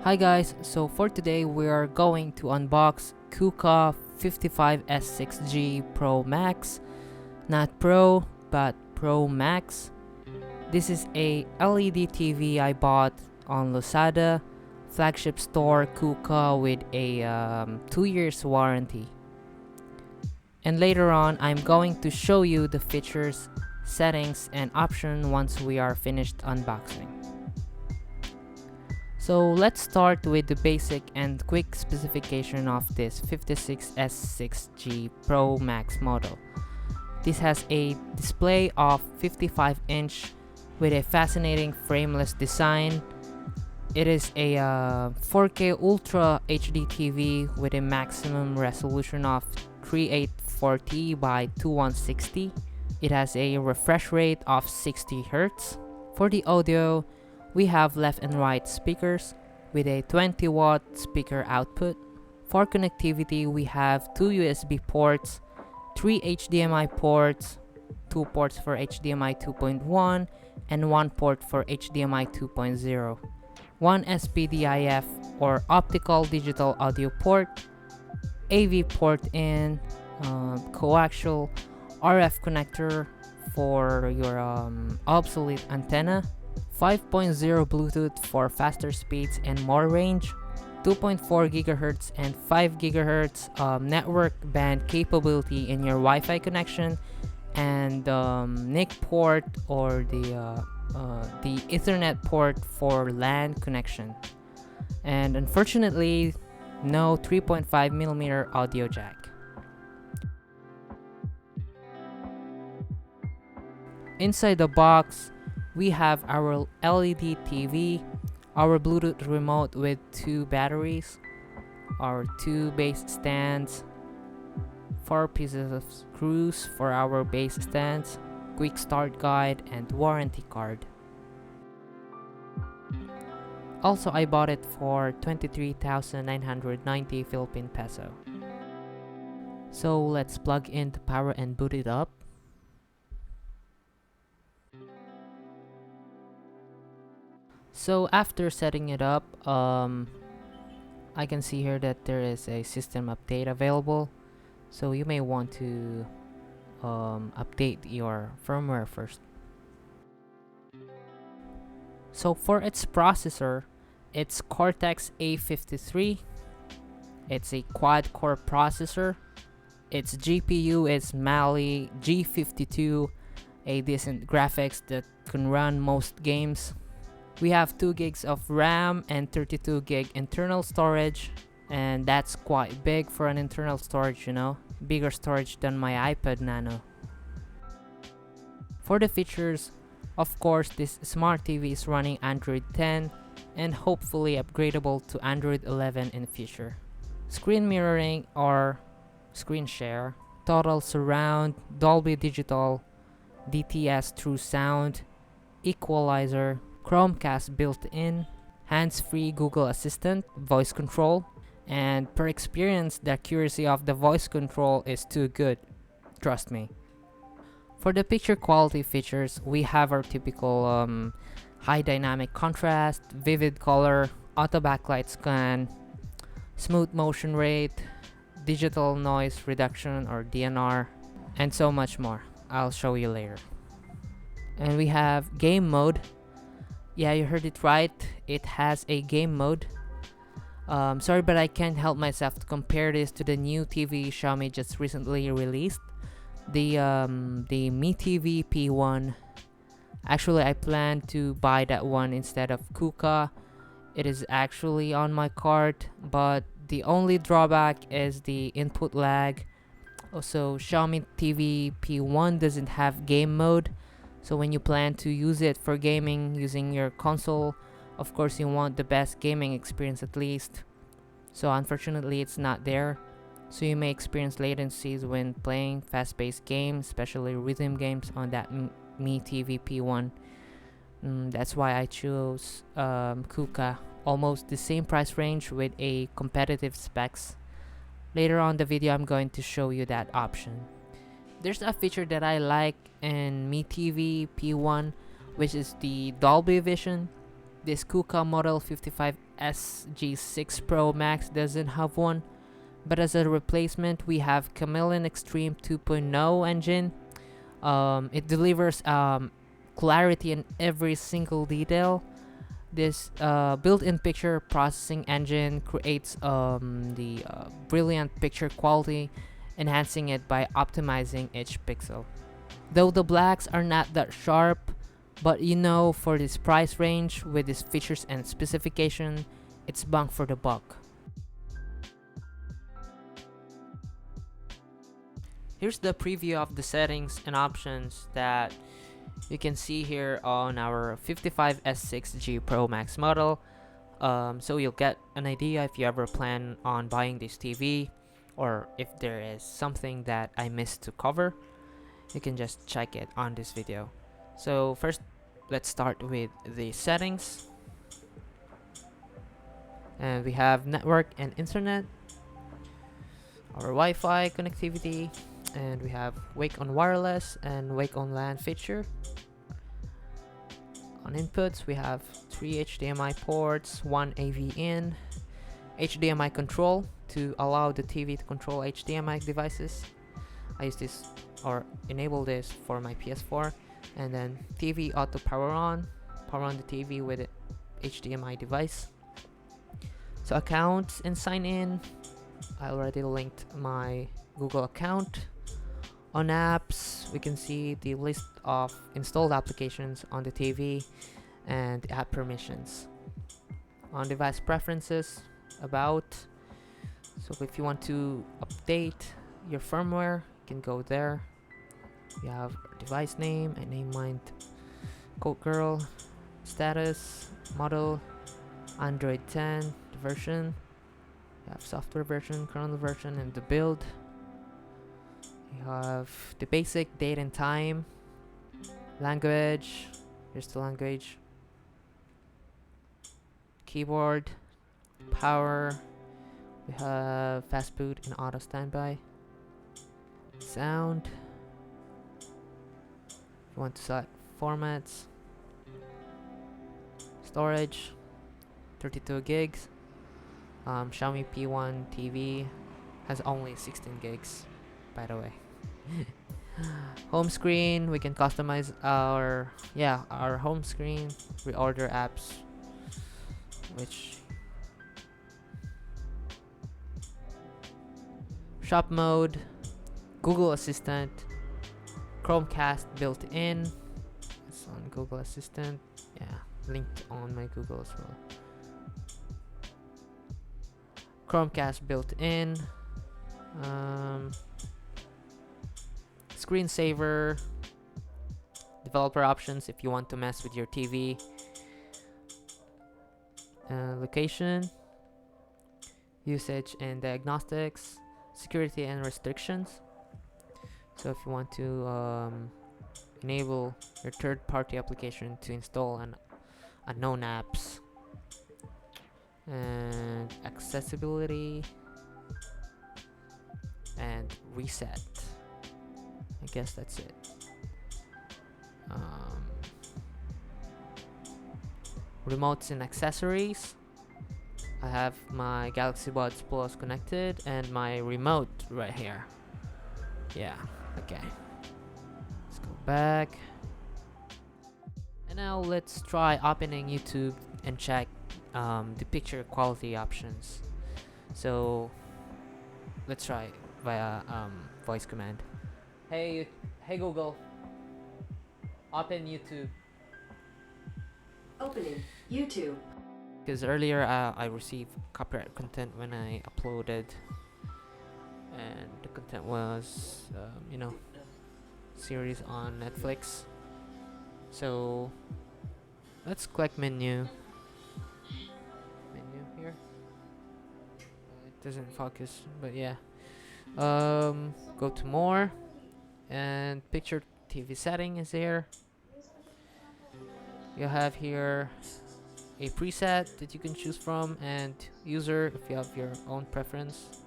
Hi guys, so for today we are going to unbox Coocaa 55S6G Pro Max. Not Pro, but Pro Max. This is a LED TV I bought on Lazada, flagship store Coocaa with a 2 years warranty. And later on, I'm going to show you the features, settings, and options once we are finished unboxing. So let's start with the basic and quick specification of this 56S6G Pro Max model. This has a display of 55-inch with a fascinating frameless design. It is a 4K Ultra HD TV with a maximum resolution of 3840 by 2160. It has a refresh rate of 60 Hz. For the audio, we have left and right speakers with a 20-watt speaker output. For connectivity, we have 2 USB ports, 3 HDMI ports, 2 ports for HDMI 2.1, and 1 port for HDMI 2.0, 1 SPDIF or optical digital audio port, AV port in, coaxial RF connector for your obsolete antenna, 5.0 Bluetooth for faster speeds and more range, 2.4 GHz and 5 GHz network band capability in your Wi-Fi connection, and NIC port or the Ethernet port for LAN connection. And unfortunately, no 3.5mm audio jack. Inside the box, we have our LED TV, our Bluetooth remote with 2 batteries, our 2 base stands, 4 pieces of screws for our base stands, quick start guide, and warranty card. Also, I bought it for 23,990 Philippine peso. So let's plug in the power and boot it up. So after setting it up, I can see here that there is a system update available. So you may want to update your firmware first. So for its processor, it's Cortex A53. It's a quad-core processor. Its GPU is Mali G52, a decent graphics that can run most games. We have 2 gigs of RAM and 32 gig internal storage, and that's quite big for an internal storage, you know, bigger storage than my iPad Nano. For the features, of course, this smart TV is running Android 10 and hopefully upgradable to Android 11 in the future. Screen mirroring or screen share, total surround, Dolby Digital, DTS True Sound, equalizer, Chromecast built-in, hands-free Google Assistant, voice control, and per experience, the accuracy of the voice control is too good, trust me. For the picture quality features, we have our typical high dynamic contrast, vivid color, auto backlight scan, smooth motion rate, digital noise reduction or DNR, and so much more. I'll show you later. And we have game mode. Yeah, you heard it right. It has a game mode. Sorry, but I can't help myself to compare this to the new TV Xiaomi just recently released, the Mi TV P1. Actually, I plan to buy that one instead of Coocaa. It is actually on my cart, but the only drawback is the input lag. Also, Xiaomi TV P1 doesn't have game mode. So when you plan to use it for gaming using your console, of course you want the best gaming experience at least. So unfortunately it's not there. So you may experience latencies when playing fast-paced games, especially rhythm games on that Mi TV P1. That's why I chose Coocaa. Almost the same price range with a competitive specs. Later on the video I'm going to show you that option. There's a feature that I like in Mi TV P1, which is the Dolby Vision. this Coocaa model 55S6G Pro Max doesn't have one, but as a replacement we have Chameleon Extreme 2.0 engine. It delivers clarity in every single detail. This built-in picture processing engine creates the brilliant picture quality, enhancing it by optimizing each pixel. Though the blacks are not that sharp, but for this price range with these features and specification, it's bang for the buck. Here's the preview of the settings and options that you can see here on our 55S6G Pro Max model. So you'll get an idea if you ever plan on buying this TV, or if there is something that I missed to cover, you can just check it on this video. So first, let's start with the settings. And we have network and internet, our Wi-Fi connectivity, and we have wake on wireless and wake on LAN feature. On inputs, we have 3 HDMI ports, 1 AV in, HDMI control to allow the TV to control HDMI devices. I use this or enable this for my PS4, and then TV auto power on the TV with an HDMI device. So accounts and sign in, I already linked my Google account. On apps, we can see the list of installed applications on the TV and the app permissions. On device preferences, about, so if you want to update your firmware, you can go there. We have device name, I named mine Code Girl, status, model, Android 10, the version. We have software version, kernel version, and the build. We have the basic date and time, language, here's the language, keyboard, power, we have fast boot and auto standby, sound, if you want to select formats, storage, 32 gigs, Xiaomi P1 TV has only 16 gigs, by the way. Home screen, we can customize our home screen, reorder apps, which shop mode, Google Assistant, Chromecast built in. It's on Google Assistant, linked on my Google as well. Chromecast built in, screensaver, developer options if you want to mess with your TV, location, usage and diagnostics, security and restrictions. So if you want to enable your third-party application to install unknown apps, and accessibility and reset. I guess that's it. Remotes and accessories. I have my Galaxy Buds Plus connected and my remote right here. Okay. Let's go back. And now let's try opening YouTube and check the picture quality options. So let's try via voice command. Hey Google, open YouTube. Opening YouTube. Because earlier I received copyright content when I uploaded, and the content was series on Netflix. So let's click menu here. It doesn't focus, but go to more, and picture TV setting is here. You have here a preset that you can choose from, and user if you have your own preference.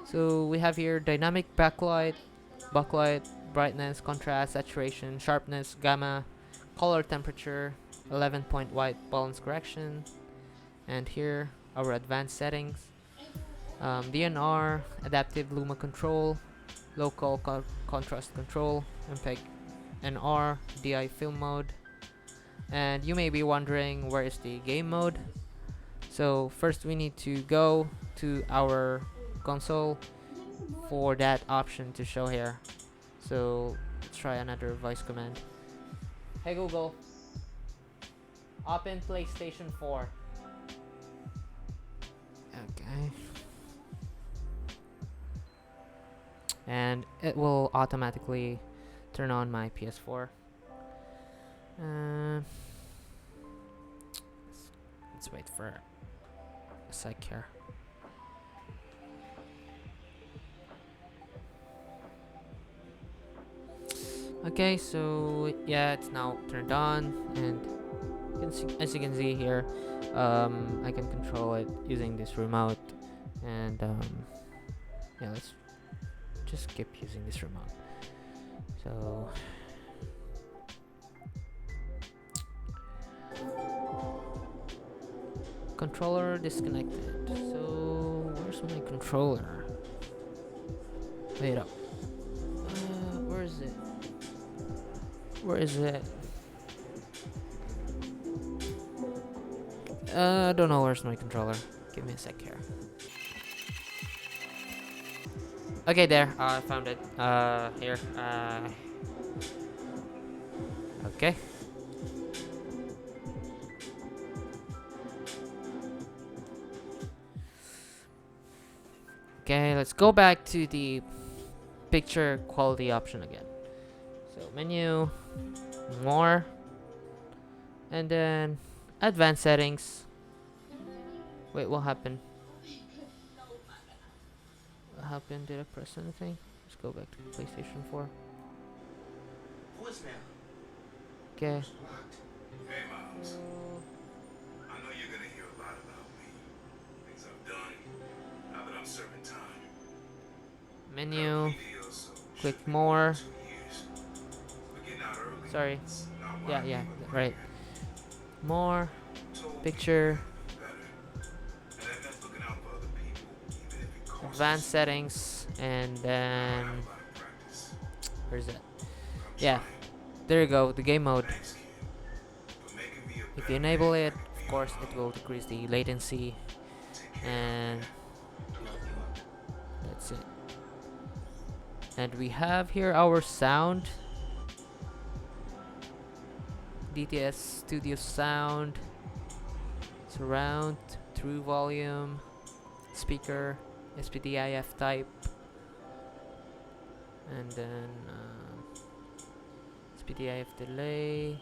So we have here dynamic backlight, brightness, contrast, saturation, sharpness, gamma, color temperature, 11-point white balance correction, and here our advanced settings, DNR, adaptive luma control, local contrast control, MPEG NR, DI film mode. And you may be wondering, where is the game mode? So first we need to go to our console for that option to show here. So let's try another voice command. Hey Google, open PlayStation 4. Okay. And it will automatically turn on my PS4. Let's wait for a sec here. Okay, so yeah, it's now turned on, and as you can see here, I can control it using this remote, and yeah, let's just keep using this remote. So controller disconnected. So where's my controller? Wait up. Where is it? Where is it? I don't know where's my controller. Give me a sec here. Okay, there. I found it. Here. Okay. Okay, let's go back to the picture quality option again. So menu, more, and then advanced settings. Wait, what happened? What happened? Did I press anything? Let's go back to PlayStation 4. Okay. Hey, Miles. I know you're gonna hear a lot about me. Things I've done. Now that I'm serving time. Menu. Click more. Sorry. Yeah, right. More. Picture. Advanced settings. And then... where's it? Yeah. There you go, the game mode. If you enable it, of course, it will decrease the latency. And that's it. And we have here our sound. DTS Studio sound. Surround, true volume, speaker, SPDIF type. And then SPDIF delay.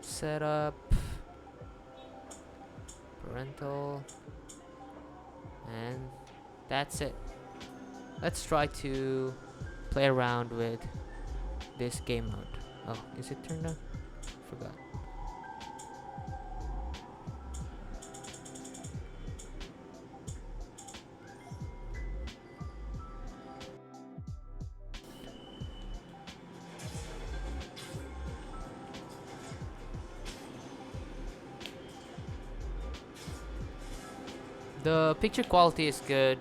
Setup. Parental. And that's it. Let's try to play around with this game mode. Oh, is it turned on? Forgot. The picture quality is good.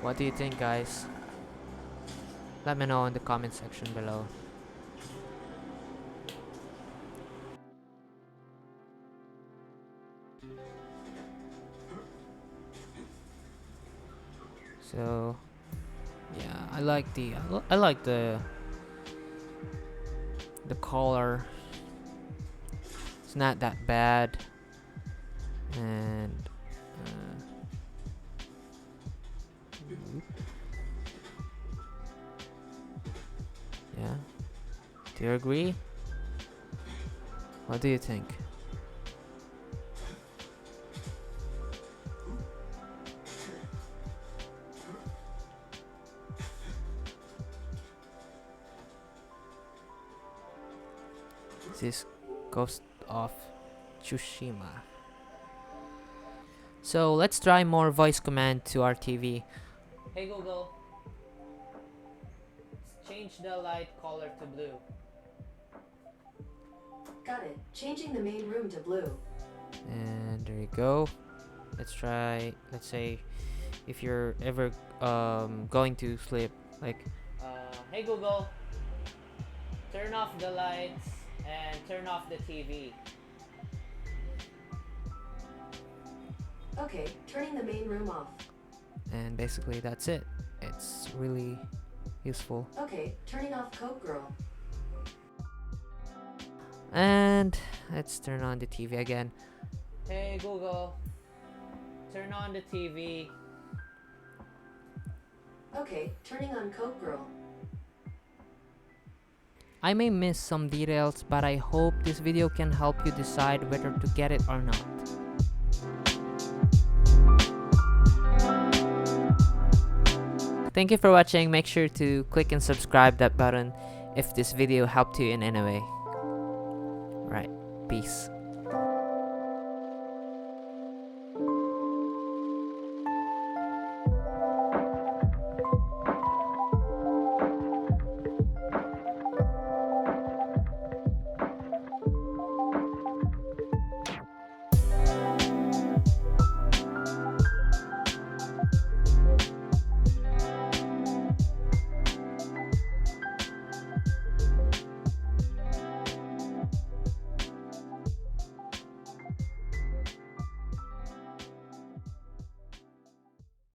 What do you think, guys? Let me know in the comment section below. So yeah, I like the color. It's not that bad, and yeah. Do you agree? What do you think? This Ghost of Tsushima. So let's try more voice command to our TV. Hey Google, change the light color to blue. Got it. Changing the main room to blue. And there you go. Let's try, let's say if you're ever going to sleep, like hey Google, turn off the lights and turn off the TV. Okay, turning the main room off. And basically that's it. It's really useful. Okay, turning off Coke Girl. And let's turn on the TV again. Hey Google, turn on the TV. Okay, turning on Coke Girl. I may miss some details, but I hope this video can help you decide whether to get it or not. Thank you for watching. Make sure to click and subscribe that button if this video helped you in any way. Right, peace.